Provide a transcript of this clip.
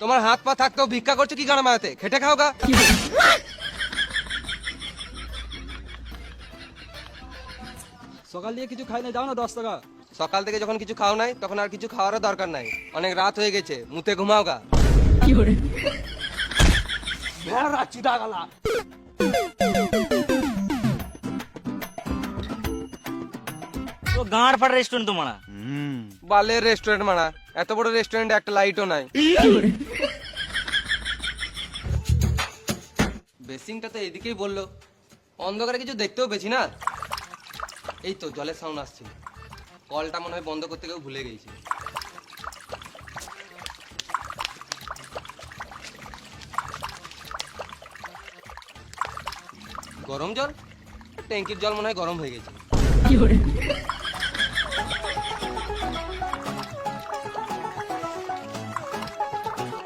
তোমার হাত পা থাকতেও ভিক্ষা করছো কি গানা মারাতে? খেটে খাও গা। সকাল দিয়ে কিছু খাই না, যাও না 10 টাকা। সকাল থেকে যখন কিছু খাও নাই তখন আর কিছু খাওয়ারও দরকার নাই। অনেক রাত হয়ে গেছে, মুতে ঘুমাও গা। ভেড়া চিটা গালা। তো গাঁড় ফাটা রেস্টুরেন্ট তোমার। বালের রেস্টুরেন্ট মারা, এত বড় রেস্টুরেন্টে একটা লাইটও নাই। বেসিংটা তো এদিকেই বললো, অন্ধকারে কিছু দেখতেও পেছি না। এই তো জলের সাউন্ড আসছে, কলটা মনে হয় বন্ধ করতে কেউ ভুলে গেছি। গরম জল, ট্যাঙ্কির জল মনে হয় গরম হয়ে গেছে।